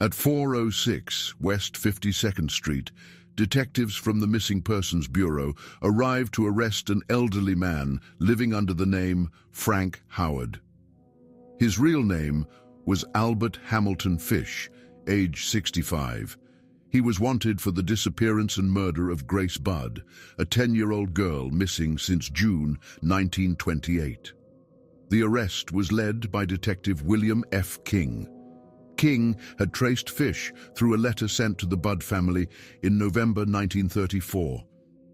At 406 West 52nd Street, detectives from the Missing Persons Bureau arrived to arrest an elderly man living under the name Frank Howard. His real name was Albert Hamilton Fish, age 65. He was wanted for the disappearance and murder of Grace Budd, a 10-year-old girl missing since June 1928. The arrest was led by Detective William F. King. King had traced Fish through a letter sent to the Budd family in November 1934.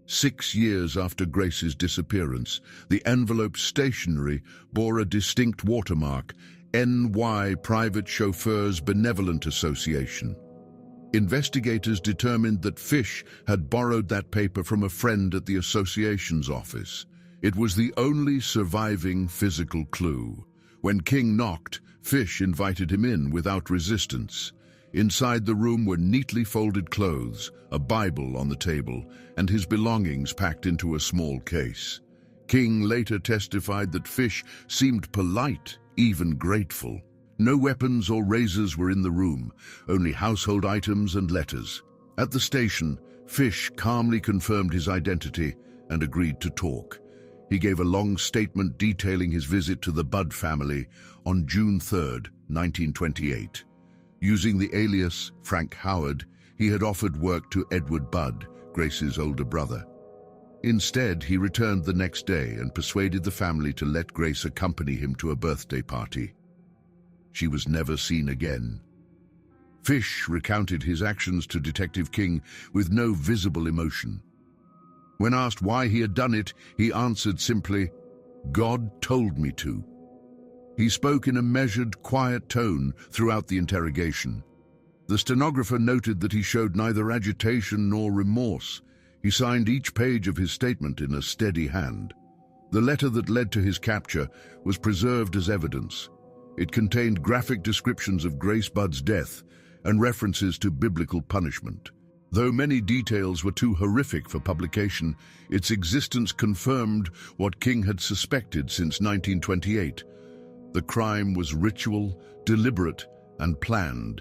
6 years after Grace's disappearance, the envelope's stationery bore a distinct watermark, NY Private Chauffeurs Benevolent Association. Investigators determined that Fish had borrowed that paper from a friend at the association's office. It was the only surviving physical clue. When King knocked, Fish invited him in without resistance. Inside the room were neatly folded clothes, a Bible on the table, and his belongings packed into a small case. King later testified that Fish seemed polite, even grateful. No weapons or razors were in the room, only household items and letters. At the station, Fish calmly confirmed his identity and agreed to talk. He gave a long statement detailing his visit to the Budd family on June 3, 1928. Using the alias Frank Howard, he had offered work to Edward Budd, Grace's older brother. Instead, he returned the next day and persuaded the family to let Grace accompany him to a birthday party. She was never seen again. Fish recounted his actions to Detective King with no visible emotion. When asked why he had done it, he answered simply, "God told me to." He spoke in a measured, quiet tone throughout the interrogation. The stenographer noted that he showed neither agitation nor remorse. He signed each page of his statement in a steady hand. The letter that led to his capture was preserved as evidence. It contained graphic descriptions of Grace Budd's death and references to biblical punishment. Though many details were too horrific for publication, its existence confirmed what King had suspected since 1928. The crime was ritual, deliberate, and planned.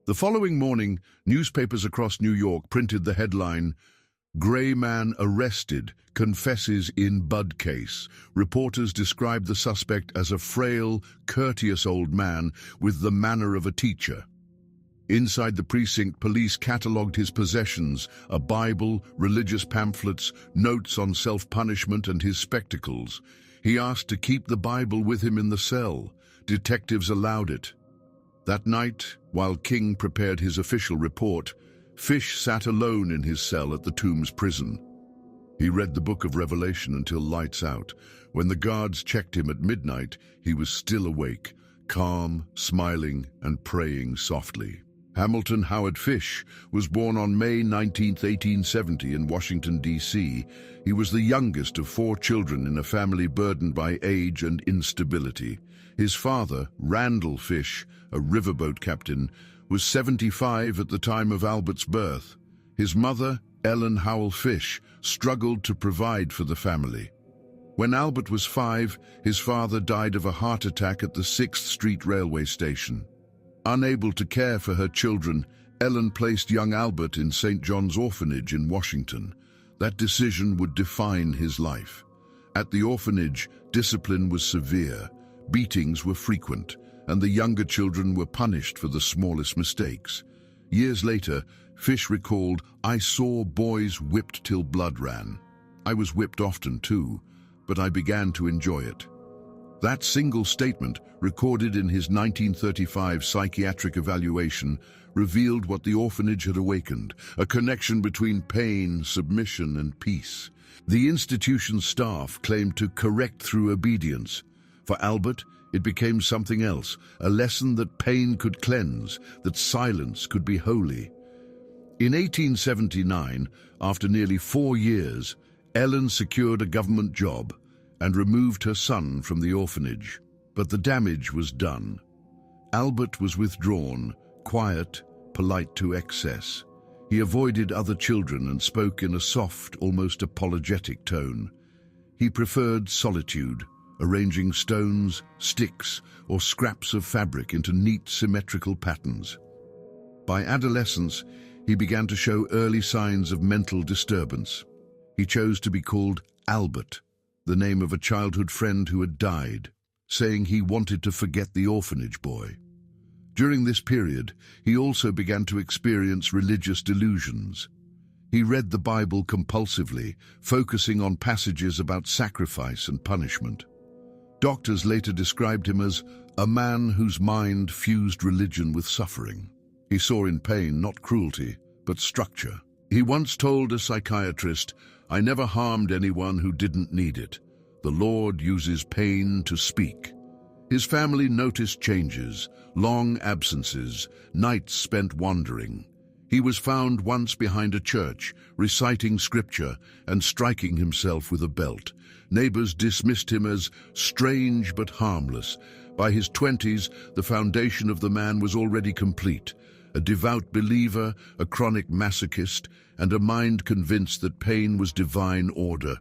The following morning, newspapers across New York printed the headline, "Gray Man Arrested, Confesses in Budd Case." Reporters described the suspect as a frail, courteous old man with the manner of a teacher. Inside the precinct, police catalogued his possessions, a Bible, religious pamphlets, notes on self-punishment, and his spectacles. He asked to keep the Bible with him in the cell. Detectives allowed it. That night, while King prepared his official report, Fish sat alone in his cell at the Tombs prison. He read the book of Revelation until lights out. When the guards checked him at midnight, he was still awake, calm, smiling, and praying softly. Hamilton Howard Fish was born on May 19, 1870 in Washington, D.C. He was the youngest of 4 children in a family burdened by age and instability. His father, Randall Fish, a riverboat captain, was 75 at the time of Albert's birth. His mother, Ellen Howell Fish, struggled to provide for the family. When Albert was 5, his father died of a heart attack at the 6th Street railway station. Unable to care for her children, Ellen placed young Albert in St. John's Orphanage in Washington. That decision would define his life. At the orphanage, discipline was severe, beatings were frequent, and the younger children were punished for the smallest mistakes. Years later, Fish recalled, "I saw boys whipped till blood ran. I was whipped often too, but I began to enjoy it." That single statement, recorded in his 1935 psychiatric evaluation, revealed what the orphanage had awakened, a connection between pain, submission, and peace. The institution's staff claimed to correct through obedience. For Albert, it became something else, a lesson that pain could cleanse, that silence could be holy. In 1879, after nearly 4 years, Ellen secured a government job and removed her son from the orphanage. But the damage was done. Albert was withdrawn, quiet, polite to excess. He avoided other children and spoke in a soft, almost apologetic tone. He preferred solitude, arranging stones, sticks, or scraps of fabric into neat, symmetrical patterns. By adolescence, he began to show early signs of mental disturbance. He chose to be called Albert, the name of a childhood friend who had died, saying he wanted to forget the orphanage boy. During this period, he also began to experience religious delusions. He read the Bible compulsively, focusing on passages about sacrifice and punishment. Doctors later described him as a man whose mind fused religion with suffering. He saw in pain not cruelty, but structure. He once told a psychiatrist, "I never harmed anyone who didn't need it. The Lord uses pain to speak." His family noticed changes, long absences, nights spent wandering. He was found once behind a church, reciting scripture and striking himself with a belt. Neighbors dismissed him as strange but harmless. By his 20s, the foundation of the man was already complete. A devout believer, a chronic masochist, and a mind convinced that pain was divine order.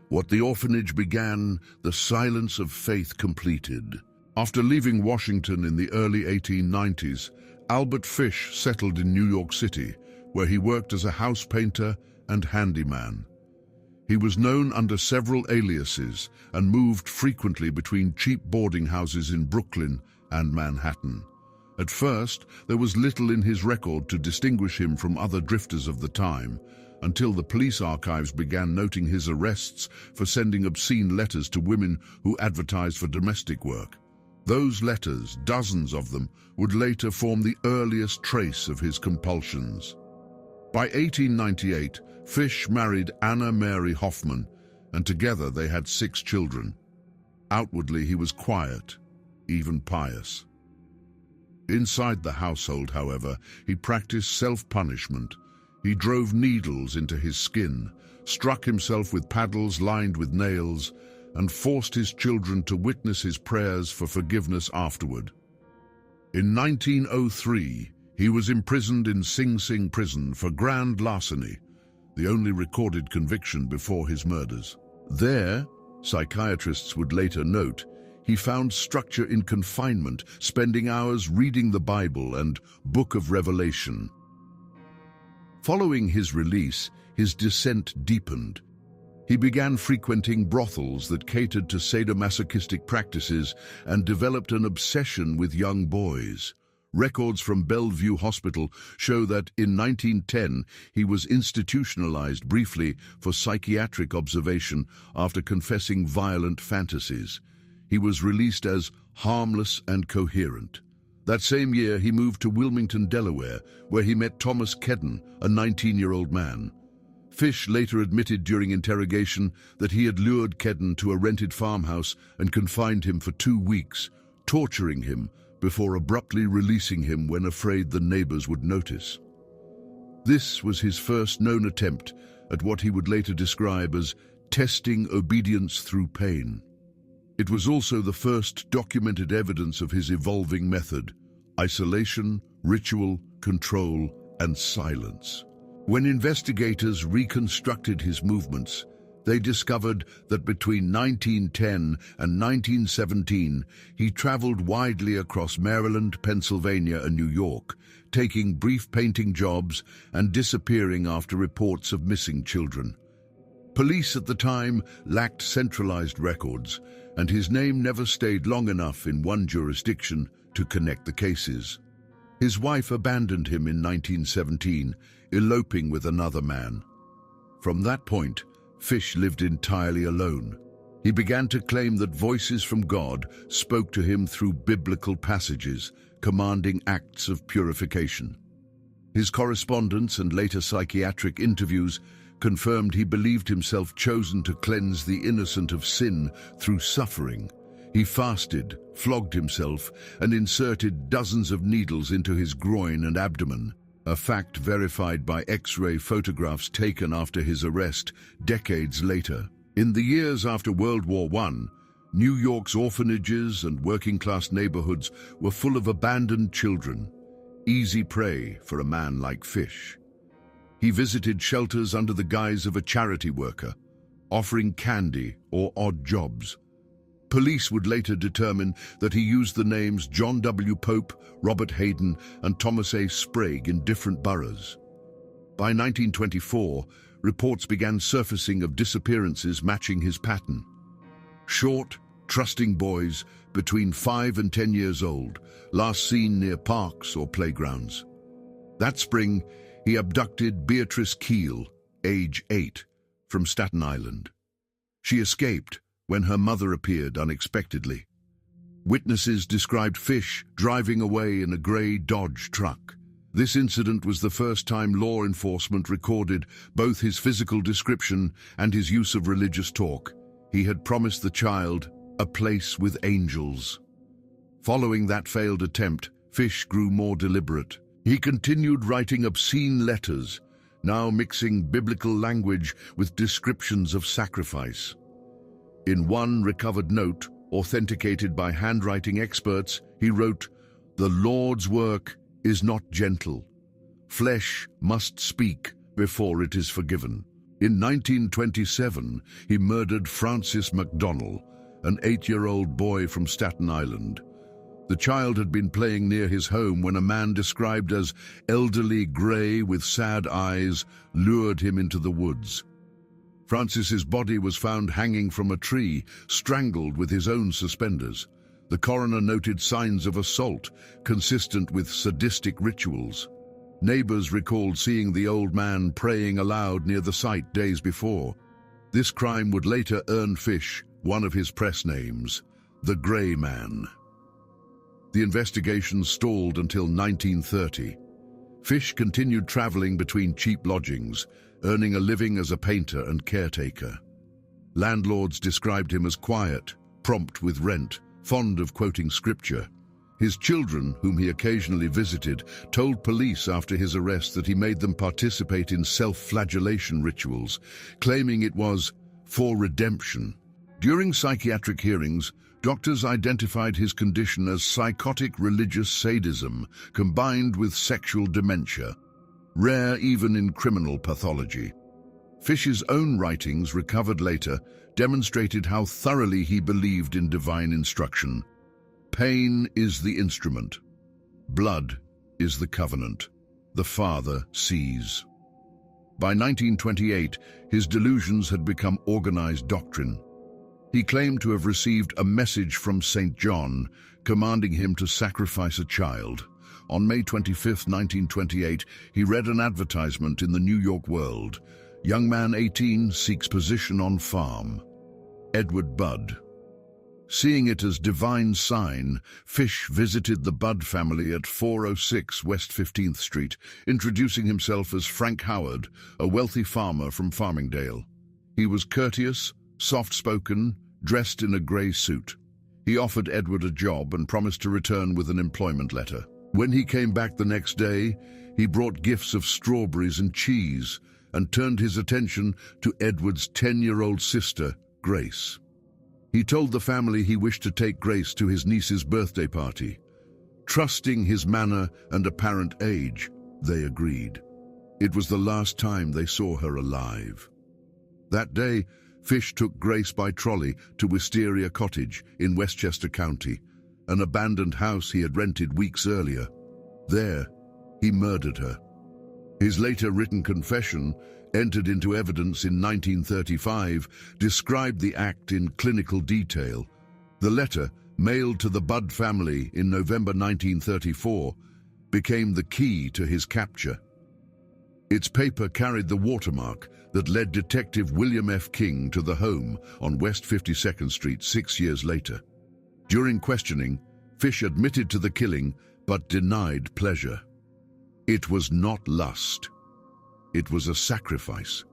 What the orphanage began, the silence of faith completed. After leaving Washington in the early 1890s, Albert Fish settled in New York City, where he worked as a house painter and handyman. He was known under several aliases and moved frequently between cheap boarding houses in Brooklyn and Manhattan. At first, there was little in his record to distinguish him from other drifters of the time, until the police archives began noting his arrests for sending obscene letters to women who advertised for domestic work. Those letters, dozens of them, would later form the earliest trace of his compulsions. By 1898, Fish married Anna Mary Hoffman, and together they had 6 children. Outwardly, he was quiet, even pious. Inside the household, however, he practiced self-punishment. He drove needles into his skin, struck himself with paddles lined with nails, and forced his children to witness his prayers for forgiveness afterward. In 1903, he was imprisoned in Sing Sing prison for grand larceny, the only recorded conviction before his murders. There, psychiatrists would later note, he found structure in confinement, spending hours reading the Bible and Book of Revelation. Following his release, his descent deepened. He began frequenting brothels that catered to sadomasochistic practices and developed an obsession with young boys. Records from Bellevue Hospital show that in 1910 he was institutionalized briefly for psychiatric observation after confessing violent fantasies. He was released as harmless and coherent. That same year, he moved to Wilmington, Delaware, where he met Thomas Kedden, a 19-year-old man. Fish later admitted during interrogation that he had lured Kedden to a rented farmhouse and confined him for 2 weeks, torturing him before abruptly releasing him when afraid the neighbors would notice. This was his first known attempt at what he would later describe as testing obedience through pain. It was also the first documented evidence of his evolving method: isolation, ritual, control, and silence. When investigators reconstructed his movements, they discovered that between 1910 and 1917, he traveled widely across Maryland, Pennsylvania, and New York, taking brief painting jobs and disappearing after reports of missing children. Police at the time lacked centralized records, and his name never stayed long enough in one jurisdiction to connect the cases. His wife abandoned him in 1917, eloping with another man. From that point, Fish lived entirely alone. He began to claim that voices from God spoke to him through biblical passages, commanding acts of purification. His correspondence and later psychiatric interviews confirmed he believed himself chosen to cleanse the innocent of sin through suffering. He fasted, flogged himself, and inserted dozens of needles into his groin and abdomen, a fact verified by X-ray photographs taken after his arrest decades later. In the years after World War I, New York's orphanages and working-class neighborhoods were full of abandoned children, easy prey for a man like Fish. He visited shelters under the guise of a charity worker, offering candy or odd jobs. Police would later determine that he used the names John W. Pope, Robert Hayden, and Thomas A. Sprague in different boroughs. By 1924, reports began surfacing of disappearances matching his pattern. Short, trusting boys between 5 and 10 years old, last seen near parks or playgrounds. That spring, he abducted Beatrice Keel, age 8, from Staten Island. She escaped when her mother appeared unexpectedly. Witnesses described Fish driving away in a grey Dodge truck. This incident was the first time law enforcement recorded both his physical description and his use of religious talk. He had promised the child a place with angels. Following that failed attempt, Fish grew more deliberate. He continued writing obscene letters, now mixing biblical language with descriptions of sacrifice. In one recovered note, authenticated by handwriting experts, he wrote, "The Lord's work is not gentle. Flesh must speak before it is forgiven." In 1927, he murdered Francis McDonnell, an 8-year-old boy from Staten Island. The child had been playing near his home when a man described as elderly, grey, with sad eyes, lured him into the woods. Francis's body was found hanging from a tree, strangled with his own suspenders. The coroner noted signs of assault, consistent with sadistic rituals. Neighbors recalled seeing the old man praying aloud near the site days before. This crime would later earn Fish one of his press names, the Grey Man. The investigation stalled until 1930. Fish continued traveling between cheap lodgings, earning a living as a painter and caretaker. Landlords described him as quiet, prompt with rent, fond of quoting scripture. His children, whom he occasionally visited, told police after his arrest that he made them participate in self-flagellation rituals, claiming it was for redemption. During psychiatric hearings, doctors identified his condition as psychotic religious sadism combined with sexual dementia, rare even in criminal pathology. Fish's own writings, recovered later, demonstrated how thoroughly he believed in divine instruction. Pain is the instrument. Blood is the covenant. The Father sees. By 1928, his delusions had become organized doctrine. He claimed to have received a message from St. John, commanding him to sacrifice a child. On May 25, 1928, he read an advertisement in the New York World. Young man 18 seeks position on farm. Edward Budd. Seeing it as divine sign, Fish visited the Budd family at 406 West 15th Street, introducing himself as Frank Howard, a wealthy farmer from Farmingdale. He was courteous, soft-spoken, dressed in a grey suit. He offered Edward a job and promised to return with an employment letter. When he came back the next day, he brought gifts of strawberries and cheese and turned his attention to Edward's 10-year-old sister, Grace. He told the family he wished to take Grace to his niece's birthday party. Trusting his manner and apparent age, they agreed. It was the last time they saw her alive. That day, Fish took Grace by trolley to Wisteria Cottage in Westchester County, an abandoned house he had rented weeks earlier. There, he murdered her. His later written confession, entered into evidence in 1935, described the act in clinical detail. The letter, mailed to the Budd family in November 1934, became the key to his capture. Its paper carried the watermark that led Detective William F. King to the home on West 52nd Street 6 years later. During questioning, Fish admitted to the killing but denied pleasure. It was not lust. It was a sacrifice.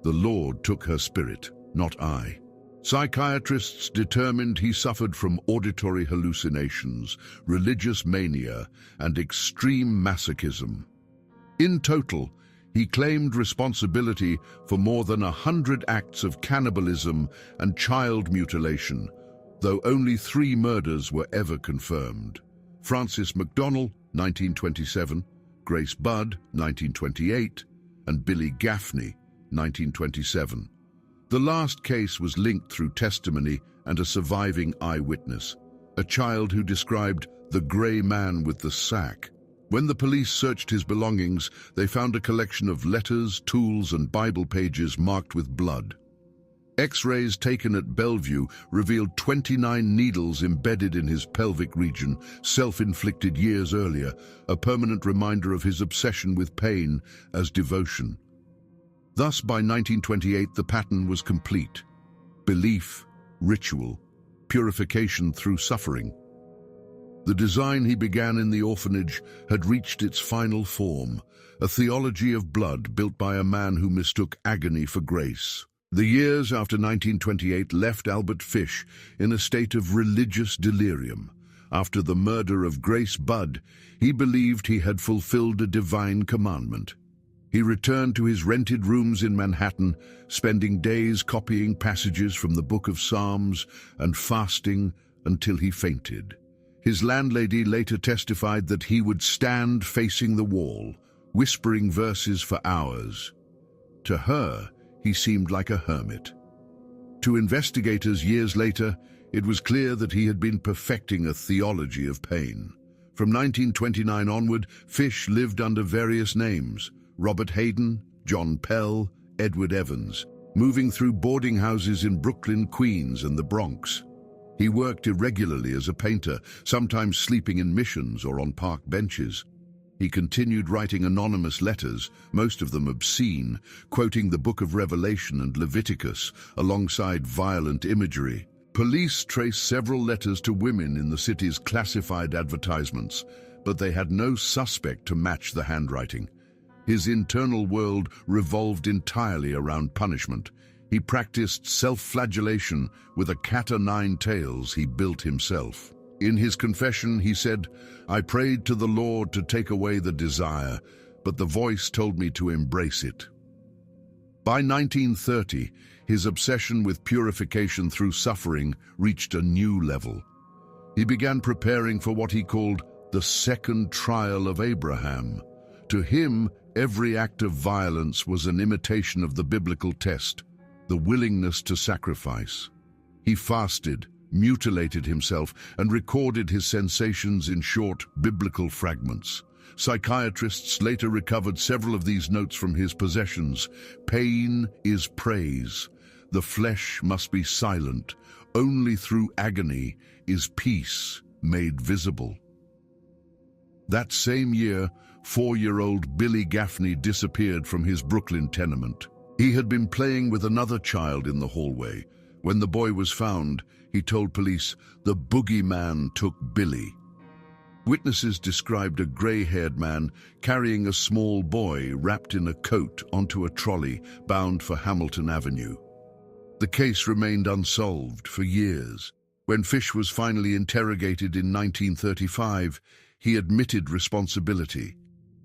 The Lord took her spirit, not I. Psychiatrists determined he suffered from auditory hallucinations, religious mania, and extreme masochism. In total, he claimed responsibility for more than 100 acts of cannibalism and child mutilation, though only 3 murders were ever confirmed. Francis McDonnell, 1927, Grace Budd, 1928, and Billy Gaffney, 1927. The last case was linked through testimony and a surviving eyewitness, a child who described the grey man with the sack. When the police searched his belongings, they found a collection of letters, tools, and Bible pages marked with blood. X-rays taken at Bellevue revealed 29 needles embedded in his pelvic region, self-inflicted years earlier, a permanent reminder of his obsession with pain as devotion. Thus, by 1928, the pattern was complete. Belief, ritual, purification through suffering. The design he began in the orphanage had reached its final form, a theology of blood built by a man who mistook agony for grace. The years after 1928 left Albert Fish in a state of religious delirium. After the murder of Grace Budd, he believed he had fulfilled a divine commandment. He returned to his rented rooms in Manhattan, spending days copying passages from the Book of Psalms and fasting until he fainted. His landlady later testified that he would stand facing the wall, whispering verses for hours. To her, he seemed like a hermit. To investigators years later, it was clear that he had been perfecting a theology of pain. From 1929 onward, Fish lived under various names: Robert Hayden, John Pell, Edward Evans, moving through boarding houses in Brooklyn, Queens, and the Bronx. He worked irregularly as a painter, sometimes sleeping in missions or on park benches. He continued writing anonymous letters, most of them obscene, quoting the Book of Revelation and Leviticus alongside violent imagery. Police traced several letters to women in the city's classified advertisements, but they had no suspect to match the handwriting. His internal world revolved entirely around punishment. He practiced self-flagellation with a cat-o'-nine tails he built himself. In his confession, he said, "I prayed to the Lord to take away the desire, but the voice told me to embrace it." By 1930, his obsession with purification through suffering reached a new level. He began preparing for what he called the second trial of Abraham. To him, every act of violence was an imitation of the biblical test, the willingness to sacrifice. He fasted, mutilated himself, and recorded his sensations in short biblical fragments. Psychiatrists later recovered several of these notes from his possessions. Pain is praise. The flesh must be silent. Only through agony is peace made visible. That same year, 4-year-old Billy Gaffney disappeared from his Brooklyn tenement. He had been playing with another child in the hallway. When the boy was found, he told police, "The boogeyman took Billy." Witnesses described a gray-haired man carrying a small boy wrapped in a coat onto a trolley bound for Hamilton Avenue. The case remained unsolved for years. When Fish was finally interrogated in 1935, he admitted responsibility.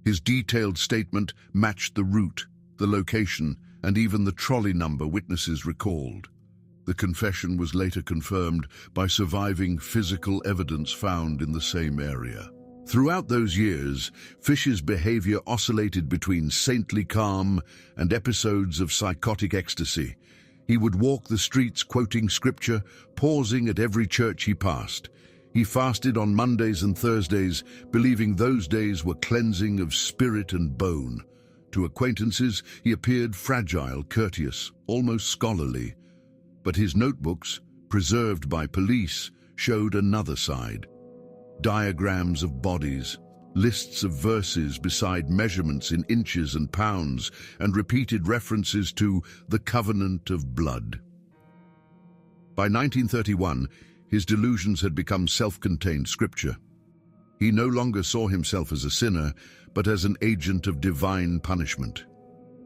His detailed statement matched the route, the location, and even the trolley number witnesses recalled. The confession was later confirmed by surviving physical evidence found in the same area. Throughout those years, Fish's behavior oscillated between saintly calm and episodes of psychotic ecstasy. He would walk the streets quoting scripture, pausing at every church he passed. He fasted on Mondays and Thursdays, believing those days were cleansing of spirit and bone. To acquaintances, he appeared fragile, courteous, almost scholarly. But his notebooks, preserved by police, showed another side. Diagrams of bodies, lists of verses beside measurements in inches and pounds, and repeated references to the covenant of blood. By 1931, his delusions had become self-contained scripture. He no longer saw himself as a sinner, but as an agent of divine punishment.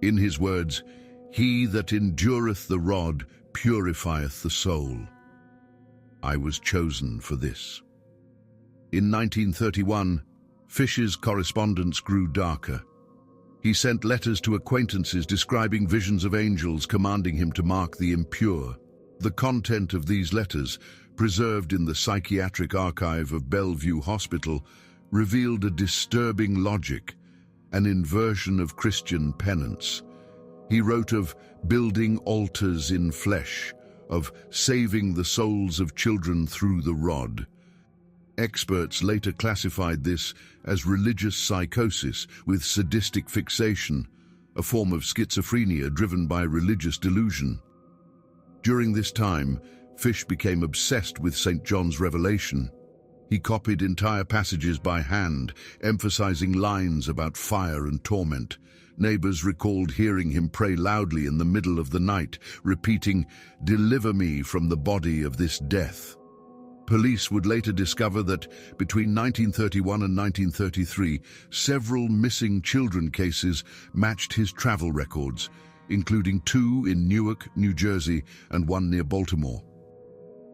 In his words, "He that endureth the rod purifieth the soul. I was chosen for this." In 1931, Fish's correspondence grew darker. He sent letters to acquaintances describing visions of angels commanding him to mark the impure. The content of these letters, preserved in the psychiatric archive of Bellevue Hospital, revealed a disturbing logic, an inversion of Christian penance. He wrote of building altars in flesh, of saving the souls of children through the rod. Experts later classified this as religious psychosis with sadistic fixation, a form of schizophrenia driven by religious delusion. During this time, Fish became obsessed with St. John's Revelation. He copied entire passages by hand, emphasizing lines about fire and torment. Neighbors recalled hearing him pray loudly in the middle of the night, repeating, "Deliver me from the body of this death." Police would later discover that between 1931 and 1933, several missing children cases matched his travel records, including 2 in Newark, New Jersey, and 1 near Baltimore.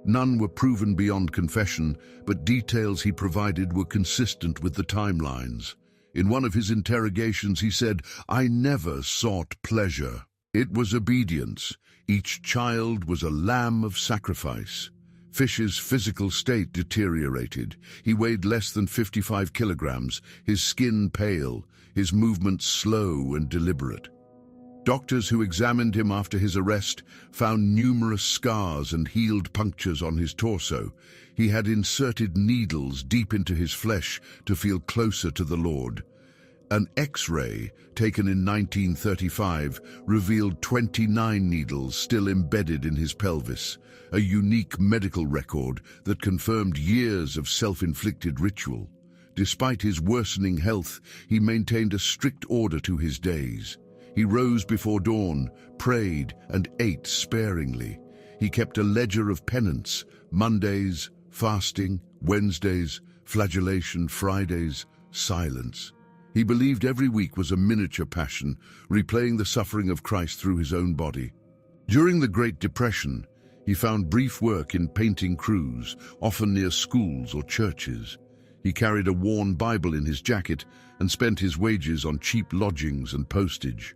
None were proven beyond confession, but details he provided were consistent with the timelines. In one of his interrogations, he said, "I never sought pleasure. It was obedience. Each child was a lamb of sacrifice." Fish's physical state deteriorated. He weighed less than 55 kilograms, his skin pale, his movements slow and deliberate. Doctors who examined him after his arrest found numerous scars and healed punctures on his torso. He had inserted needles deep into his flesh to feel closer to the Lord. An X-ray taken in 1935 revealed 29 needles still embedded in his pelvis, a unique medical record that confirmed years of self-inflicted ritual. Despite his worsening health, he maintained a strict order to his days. He rose before dawn, prayed, and ate sparingly. He kept a ledger of penance: Mondays, fasting; Wednesdays, flagellation; Fridays, silence. He believed every week was a miniature passion, replaying the suffering of Christ through his own body. During the Great Depression, he found brief work in painting crews, often near schools or churches. He carried a worn Bible in his jacket and spent his wages on cheap lodgings and postage.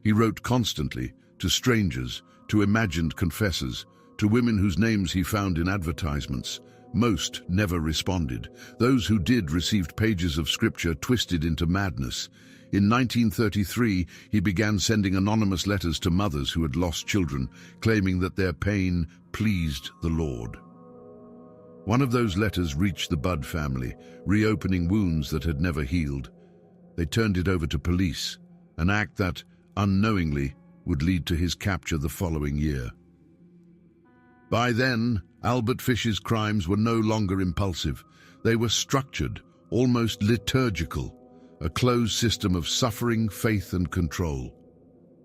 He wrote constantly, to strangers, to imagined confessors, to women whose names he found in advertisements. Most never responded. Those who did received pages of scripture twisted into madness. In 1933, he began sending anonymous letters to mothers who had lost children, claiming that their pain pleased the Lord. One of those letters reached the Budd family, reopening wounds that had never healed. They turned it over to police, an act that, unknowingly, would lead to his capture the following year. By then, Albert Fish's crimes were no longer impulsive. They were structured, almost liturgical, a closed system of suffering, faith, and control.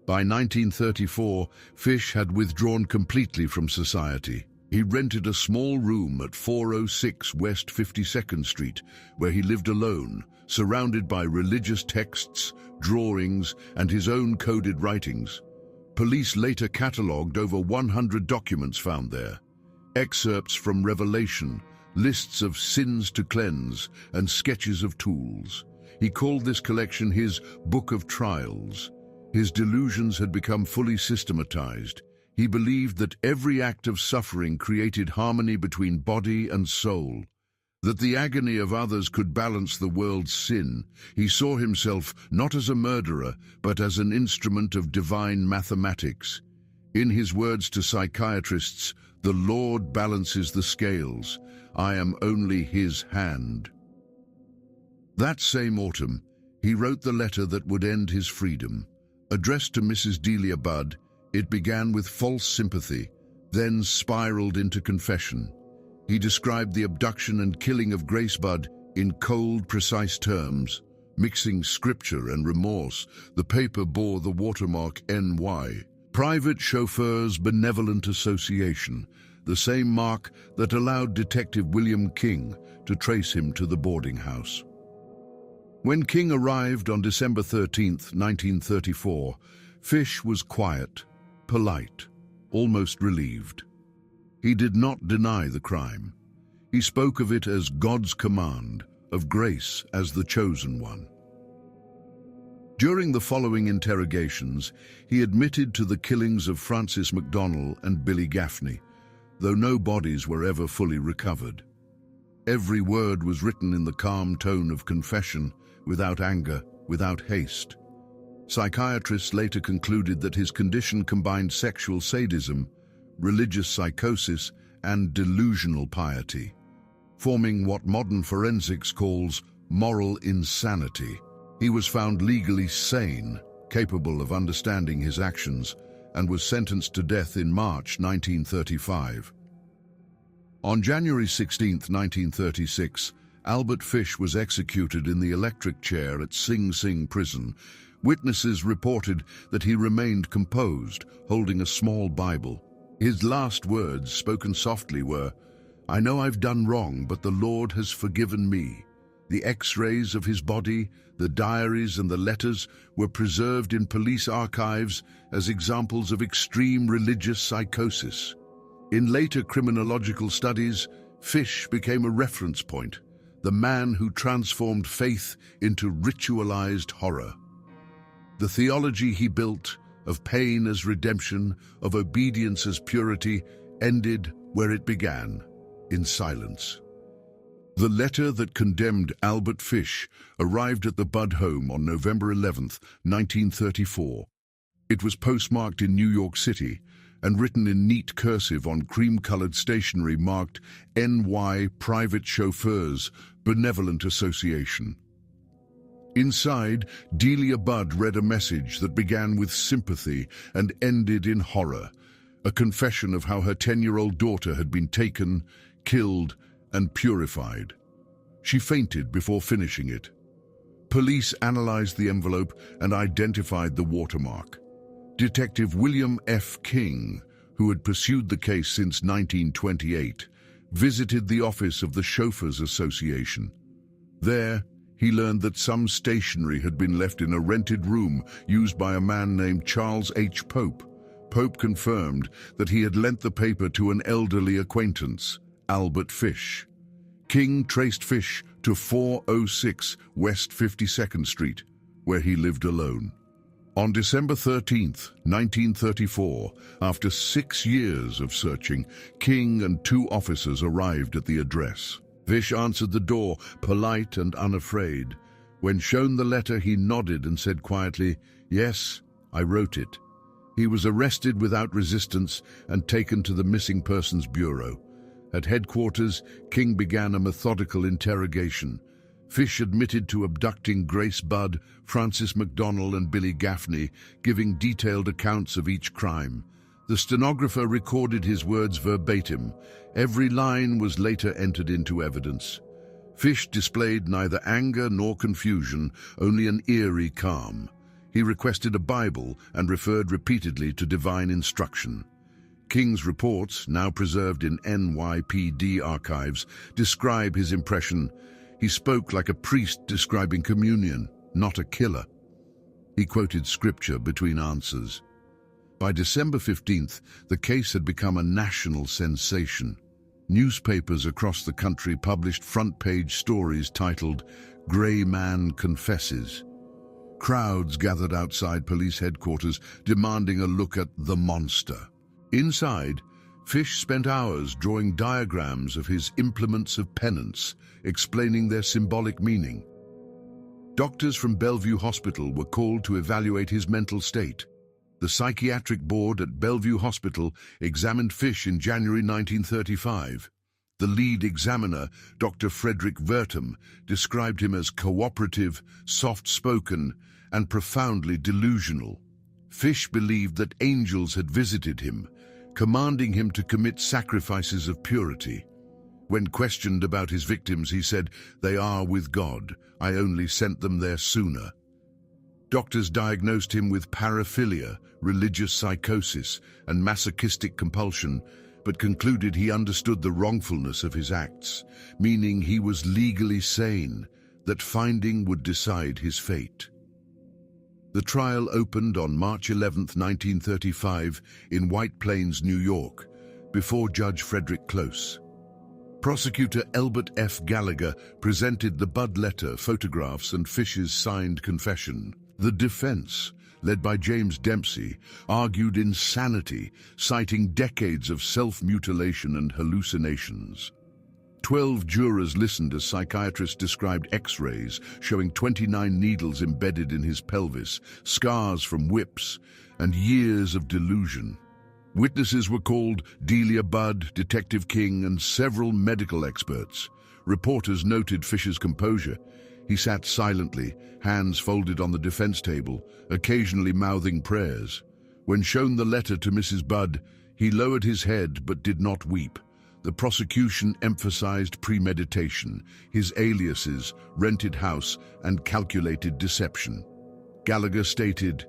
By 1934, Fish had withdrawn completely from society. He rented a small room at 406 West 52nd Street, where he lived alone, surrounded by religious texts, drawings, and his own coded writings. Police later catalogued over 100 documents found there. Excerpts from Revelation, lists of sins to cleanse, and sketches of tools. He called this collection his Book of Trials. His delusions had become fully systematized. He believed that every act of suffering created harmony between body and soul, that the agony of others could balance the world's sin. He saw himself not as a murderer, but as an instrument of divine mathematics. In his words to psychiatrists, "The Lord balances the scales. I am only his hand." That same autumn, he wrote the letter that would end his freedom. Addressed to Mrs. Delia Budd, it began with false sympathy, then spiraled into confession. He described the abduction and killing of Grace Budd in cold, precise terms. Mixing scripture and remorse, the paper bore the watermark NY, Private Chauffeurs Benevolent Association, the same mark that allowed Detective William King to trace him to the boarding house. When King arrived on December 13, 1934, Fish was quiet, polite, almost relieved. He did not deny the crime. He spoke of it as God's command, of grace as the chosen one. During the following interrogations, he admitted to the killings of Francis McDonnell and Billy Gaffney, though no bodies were ever fully recovered. Every word was written in the calm tone of confession, without anger, without haste. Psychiatrists later concluded that his condition combined sexual sadism, religious psychosis, and delusional piety, forming what modern forensics calls moral insanity. He was found legally sane, capable of understanding his actions, and was sentenced to death in March 1935. On January 16, 1936, Albert Fish was executed in the electric chair at Sing Sing prison. Witnesses reported that he remained composed, holding a small Bible. His last words, spoken softly, were, "I know I've done wrong, but the Lord has forgiven me." The X-rays of his body, the diaries and the letters were preserved in police archives as examples of extreme religious psychosis. In later criminological studies, Fish became a reference point, the man who transformed faith into ritualized horror. The theology he built, of pain as redemption, of obedience as purity, ended where it began, in silence. The letter that condemned Albert Fish arrived at the Budd home on November 11, 1934. It was postmarked in New York City and written in neat cursive on cream-colored stationery marked NY Private Chauffeurs Benevolent Association. Inside, Delia Budd read a message that began with sympathy and ended in horror, a confession of how her 10-year-old daughter had been taken, killed, and purified. She fainted before finishing it. Police analyzed the envelope and identified the watermark. Detective William F. King, who had pursued the case since 1928, visited the office of the Chauffeurs Association. There, he learned that some stationery had been left in a rented room used by a man named Charles H. Pope. Pope confirmed that he had lent the paper to an elderly acquaintance, Albert Fish. King traced Fish to 406 West 52nd Street, where he lived alone. On December 13, 1934, after 6 years of searching, King and 2 officers arrived at the address. Fish answered the door, polite and unafraid. When shown the letter, he nodded and said quietly, "Yes, I wrote it." He was arrested without resistance and taken to the Missing Persons Bureau. At headquarters, King began a methodical interrogation. Fish admitted to abducting Grace Budd, Francis McDonnell, and Billy Gaffney, giving detailed accounts of each crime. The stenographer recorded his words verbatim. Every line was later entered into evidence. Fish displayed neither anger nor confusion, only an eerie calm. He requested a Bible and referred repeatedly to divine instruction. King's reports, now preserved in NYPD archives, describe his impression. He spoke like a priest describing communion, not a killer. He quoted scripture between answers. By December 15th, the case had become a national sensation. Newspapers across the country published front-page stories titled, "Gray Man Confesses." Crowds gathered outside police headquarters demanding a look at the monster. Inside, Fish spent hours drawing diagrams of his implements of penance, explaining their symbolic meaning. Doctors from Bellevue Hospital were called to evaluate his mental state. The psychiatric board at Bellevue Hospital examined Fish in January 1935. The lead examiner, Dr. Frederick Vertum, described him as cooperative, soft-spoken, and profoundly delusional. Fish believed that angels had visited him, commanding him to commit sacrifices of purity. When questioned about his victims, he said, "They are with God. I only sent them there sooner." Doctors diagnosed him with paraphilia, religious psychosis, and masochistic compulsion, but concluded he understood the wrongfulness of his acts, meaning he was legally sane, that finding would decide his fate. The trial opened on March 11, 1935, in White Plains, New York, before Judge Frederick Close. Prosecutor Elbert F. Gallagher presented the Budd letter, photographs, and Fish's signed confession. The defense, led by James Dempsey, argued insanity, citing decades of self-mutilation and hallucinations. 12 jurors listened as psychiatrists described X-rays showing 29 needles embedded in his pelvis, scars from whips, and years of delusion. Witnesses were called Delia Budd, Detective King, and several medical experts. Reporters noted Fish's composure. He sat silently, hands folded on the defense table, occasionally mouthing prayers. When shown the letter to Mrs. Budd, he lowered his head but did not weep. The prosecution emphasized premeditation, his aliases, rented house, and calculated deception. Gallagher stated,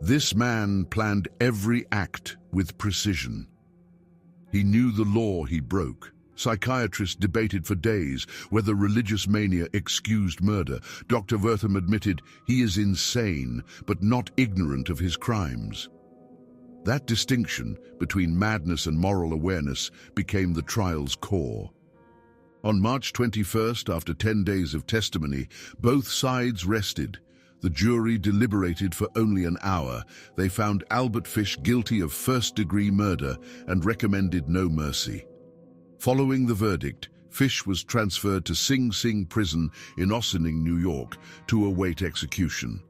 "This man planned every act with precision. He knew the law he broke." Psychiatrists debated for days whether religious mania excused murder. Dr. Wertham admitted he is insane, but not ignorant of his crimes. That distinction between madness and moral awareness became the trial's core. On March 21st, after 10 days of testimony, both sides rested. The jury deliberated for only an hour. They found Albert Fish guilty of first-degree murder and recommended no mercy. Following the verdict, Fish was transferred to Sing Sing Prison in Ossining, New York, to await execution.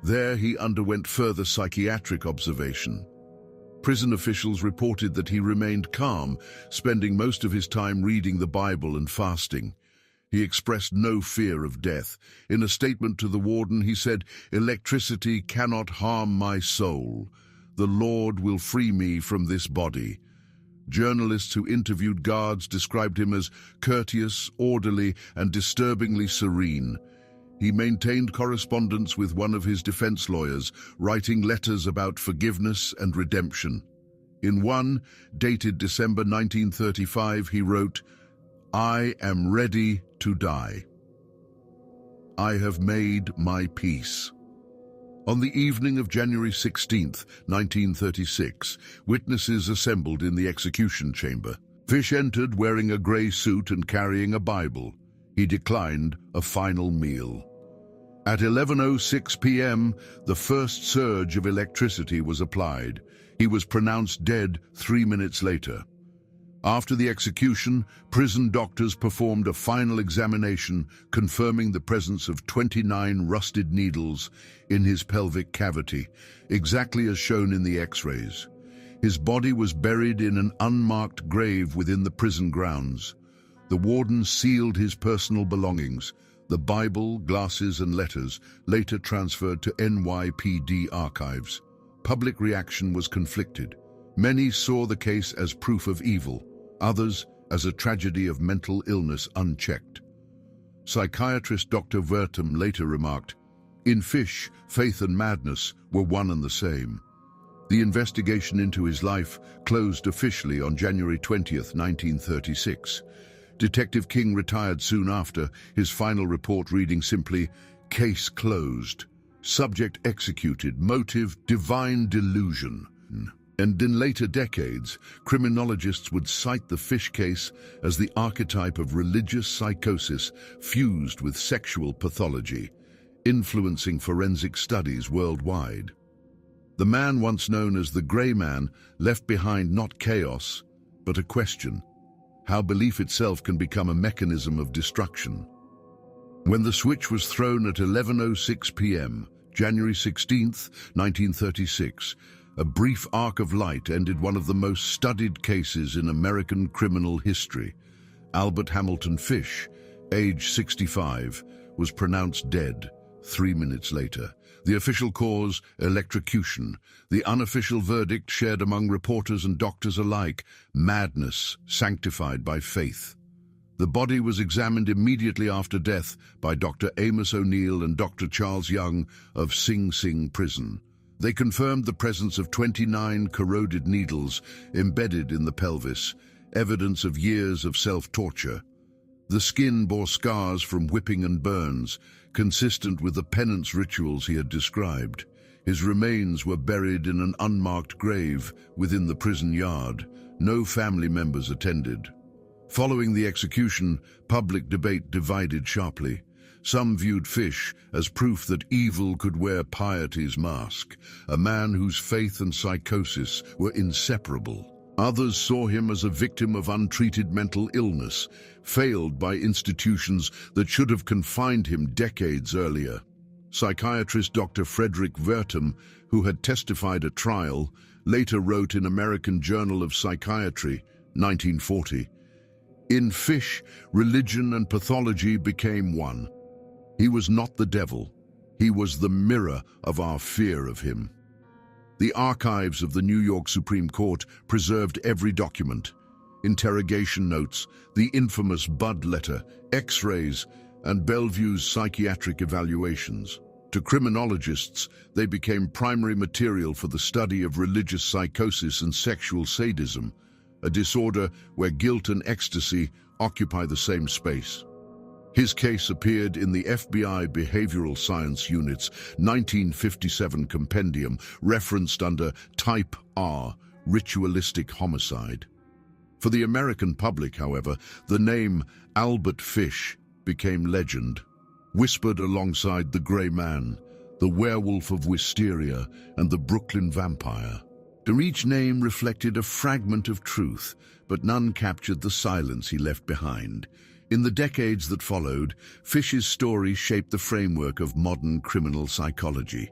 There he underwent further psychiatric observation. Prison officials reported that he remained calm, spending most of his time reading the Bible and fasting. He expressed no fear of death. In a statement to the warden, he said, "Electricity cannot harm my soul. The Lord will free me from this body." Journalists who interviewed guards described him as courteous, orderly, and disturbingly serene. He maintained correspondence with one of his defense lawyers, writing letters about forgiveness and redemption. In one, dated December 1935, he wrote, "I am ready to die. I have made my peace." On the evening of January 16, 1936, witnesses assembled in the execution chamber. Fish entered wearing a grey suit and carrying a Bible. He declined a final meal. At 11:06 p.m., the first surge of electricity was applied. He was pronounced dead 3 minutes later. After the execution, prison doctors performed a final examination, confirming the presence of 29 rusted needles in his pelvic cavity, exactly as shown in the X-rays. His body was buried in an unmarked grave within the prison grounds. The warden sealed his personal belongings, the Bible, glasses, and letters, later transferred to NYPD archives. Public reaction was conflicted. Many saw the case as proof of evil, others as a tragedy of mental illness unchecked. Psychiatrist Dr. Wertham later remarked, "In Fish, faith and madness were one and the same." The investigation into his life closed officially on January 20, 1936. Detective King retired soon after, his final report reading simply, "Case closed. Subject executed. Motive, divine delusion." And in later decades, criminologists would cite the Fish case as the archetype of religious psychosis fused with sexual pathology, influencing forensic studies worldwide. The man once known as the Grey Man left behind not chaos, but a question: how belief itself can become a mechanism of destruction. When the switch was thrown at 11:06 p.m., January 16, 1936, a brief arc of light ended one of the most studied cases in American criminal history. Albert Hamilton Fish, age 65, was pronounced dead 3 minutes later. The official cause, electrocution. The unofficial verdict, shared among reporters and doctors alike, madness sanctified by faith. The body was examined immediately after death by Dr. Amos O'Neill and Dr. Charles Young of Sing Sing Prison. They confirmed the presence of 29 corroded needles embedded in the pelvis, evidence of years of self-torture. The skin bore scars from whipping and burns, consistent with the penance rituals he had described. His remains were buried in an unmarked grave within the prison yard. No family members attended. Following the execution, public debate divided sharply. Some viewed Fish as proof that evil could wear piety's mask, a man whose faith and psychosis were inseparable. Others saw him as a victim of untreated mental illness, failed by institutions that should have confined him decades earlier. Psychiatrist Dr. Frederick Vertum, who had testified at trial, later wrote in American Journal of Psychiatry, 1940, "In Fish, religion and pathology became one. He was not the devil. He was the mirror of our fear of him." The archives of the New York Supreme Court preserved every document: interrogation notes, the infamous Budd letter, X-rays, and Bellevue's psychiatric evaluations. To criminologists, they became primary material for the study of religious psychosis and sexual sadism, a disorder where guilt and ecstasy occupy the same space. His case appeared in the FBI Behavioral Science Unit's 1957 compendium, referenced under Type R, ritualistic homicide. For the American public, however, the name Albert Fish became legend, whispered alongside the Gray Man, the Werewolf of Wisteria, and the Brooklyn Vampire. Each name reflected a fragment of truth, but none captured the silence he left behind. In the decades that followed, Fish's story shaped the framework of modern criminal psychology.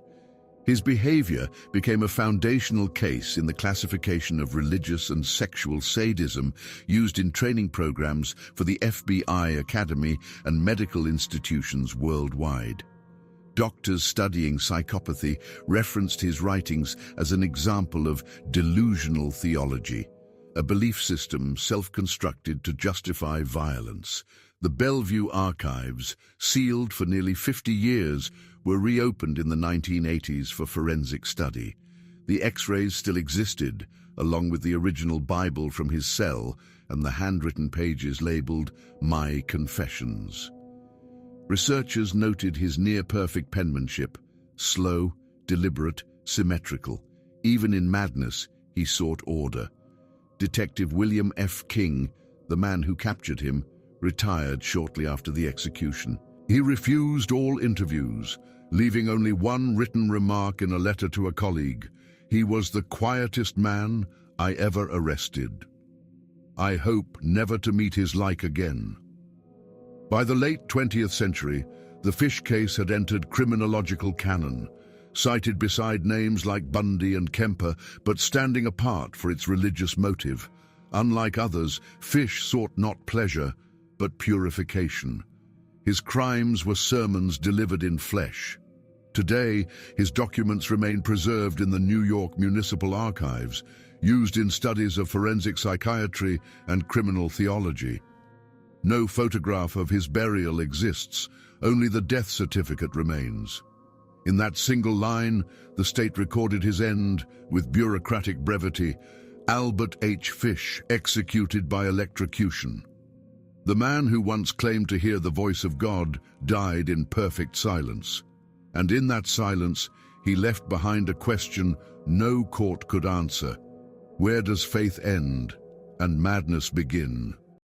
His behavior became a foundational case in the classification of religious and sexual sadism used in training programs for the FBI Academy and medical institutions worldwide. Doctors studying psychopathy referenced his writings as an example of delusional theology, a belief system self-constructed to justify violence. The Bellevue archives, sealed for nearly 50 years, were reopened in the 1980s for forensic study. The X-rays still existed, along with the original Bible from his cell and the handwritten pages labeled "My Confessions." Researchers noted his near-perfect penmanship, slow, deliberate, symmetrical. Even in madness, he sought order. Detective William F. King, the man who captured him, retired shortly after the execution. He refused all interviews, leaving only one written remark in a letter to a colleague: "He was the quietest man I ever arrested. I hope never to meet his like again." By the late 20th century, the Fish case had entered criminological canon, cited beside names like Bundy and Kemper, but standing apart for its religious motive. Unlike others, Fish sought not pleasure, but purification. His crimes were sermons delivered in flesh. Today, his documents remain preserved in the New York Municipal Archives, used in studies of forensic psychiatry and criminal theology. No photograph of his burial exists, only the death certificate remains. In that single line, the state recorded his end with bureaucratic brevity: Albert H. Fish, executed by electrocution. The man who once claimed to hear the voice of God died in perfect silence. And in that silence, he left behind a question no court could answer: where does faith end and madness begin?